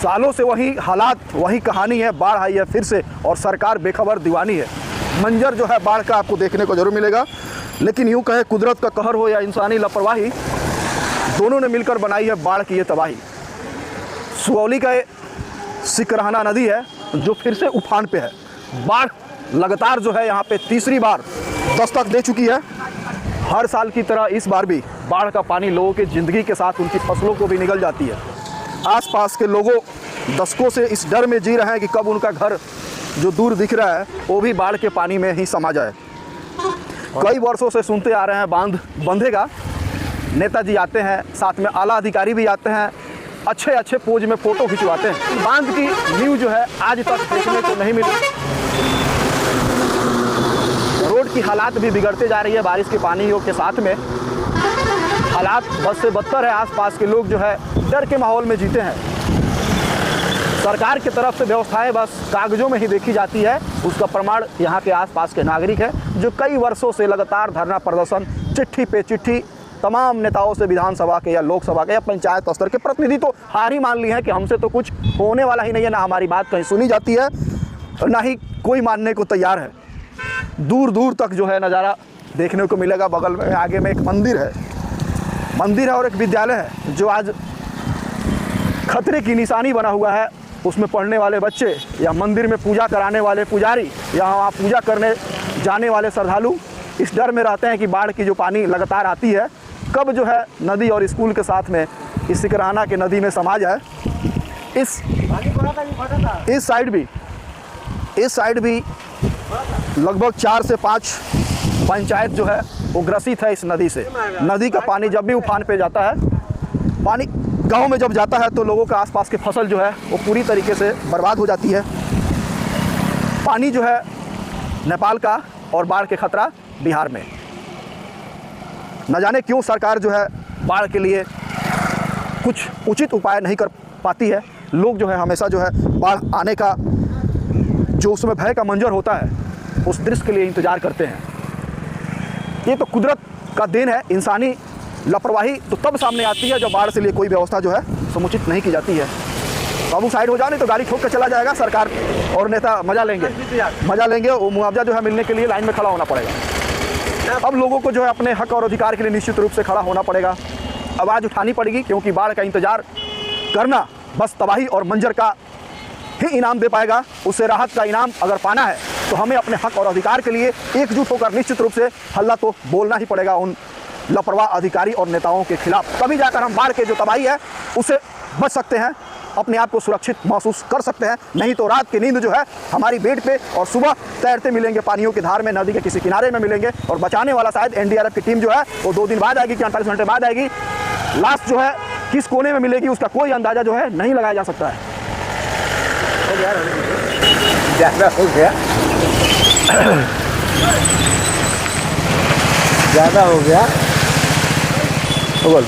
सालों से वही हालात, वही कहानी है। बाढ़ आई है फिर से और सरकार बेखबर दीवानी है। मंजर जो है बाढ़ का आपको देखने को जरूर मिलेगा, लेकिन यूँ कहे कुदरत का कहर हो या इंसानी लापरवाही, दोनों ने मिलकर बनाई है बाढ़ की ये तबाही। सुगौली का सिकरहना नदी है जो फिर से उफान पे है। बाढ़ लगातार जो है यहाँ पे तीसरी बार दस्तक दे चुकी है। हर साल की तरह इस बार भी बाढ़ का पानी लोगों की ज़िंदगी के साथ उनकी फसलों को भी निगल जाती है। आसपास के लोगों दशकों से इस डर में जी रहे हैं कि कब उनका घर जो दूर दिख रहा है वो भी बाढ़ के पानी में ही समा जाए। कई वर्षों से सुनते आ रहे हैं बांध बंधेगा। नेताजी आते हैं, साथ में आला अधिकारी भी आते हैं, अच्छे अच्छे पोज में फ़ोटो खिंचवाते हैं। बांध की नींव जो है आज तक देखने को नहीं मिली। रोड की हालात भी बिगड़ते जा रही है बारिश के पानियों के साथ में। हालात बद से बदतर है। आसपास के लोग जो है डर के माहौल में जीते हैं। सरकार की तरफ से व्यवस्थाएं बस कागजों में ही देखी जाती है। उसका प्रमाण यहाँ के आसपास के नागरिक है जो कई वर्षों से लगातार धरना प्रदर्शन, चिट्ठी पे चिट्ठी तमाम नेताओं से, विधानसभा के या लोकसभा के या पंचायत स्तर के प्रतिनिधि तो हार ही मान ली है कि हमसे तो कुछ होने वाला ही नहीं है, ना हमारी बात कहीं सुनी जाती है, ना ही कोई मानने को तैयार है। दूर दूर तक जो है नज़ारा देखने को मिलेगा। बगल में आगे में एक मंदिर है और एक विद्यालय है जो आज खतरे की निशानी बना हुआ है। उसमें पढ़ने वाले बच्चे या मंदिर में पूजा कराने वाले पुजारी या वहाँ पूजा करने जाने वाले श्रद्धालु इस डर में रहते हैं कि बाढ़ की जो पानी लगातार आती है कब जो है नदी और स्कूल के साथ में इस सिकरहना के नदी में समा जाए। इस साइड भी लगभग 4 से 5 पंचायत जो है वो ग्रसित है इस नदी से। नदी का पानी जब भी उफान पे जाता है, पानी गांव में जब जाता है तो लोगों का आसपास की फसल जो है वो पूरी तरीके से बर्बाद हो जाती है। पानी जो है नेपाल का और बाढ़ के खतरा बिहार में। न जाने क्यों सरकार जो है बाढ़ के लिए कुछ उचित उपाय नहीं कर पाती है। लोग जो है हमेशा जो है बाढ़ आने का जो उसमें भय का मंजर होता है उस दृश्य के लिए इंतज़ार करते हैं। ये तो कुदरत का देन है। इंसानी लापरवाही तो तब सामने आती है जब बाढ़ से लिए कोई व्यवस्था जो है समुचित नहीं की जाती है। बाबू साइड हो जाओ, नहीं तो गाड़ी ठोक कर चला जाएगा। सरकार और नेता मजा लेंगे। वो मुआवजा जो है मिलने के लिए लाइन में खड़ा होना पड़ेगा। अब लोगों को जो है अपने हक और अधिकार के लिए निश्चित रूप से खड़ा होना पड़ेगा, आवाज़ उठानी पड़ेगी, क्योंकि बाढ़ का इंतज़ार करना बस तबाही और मंजर का ही इनाम दे पाएगा। उससे राहत का इनाम अगर पाना है तो हमें अपने हक और अधिकार के लिए एकजुट होकर निश्चित रूप से हल्ला तो बोलना ही पड़ेगा उन लापरवाह अधिकारी और नेताओं के खिलाफ। तभी जाकर हम बाढ़ के जो तबाही है उससे बच सकते हैं, अपने आप को सुरक्षित महसूस कर सकते हैं। नहीं तो रात की नींद जो है हमारी बेड पे और सुबह तैरते मिलेंगे पानियों की धार में, नदी के किसी किनारे में मिलेंगे। और बचाने वाला शायद एनडीआरएफ की टीम जो है वो 2 दिन बाद आएगी कि 48 घंटे बाद आएगी। लास्ट जो है किस कोने में मिलेगी उसका कोई अंदाज़ा जो है नहीं लगाया जा सकता है। ज़्यादा हो गया बोल।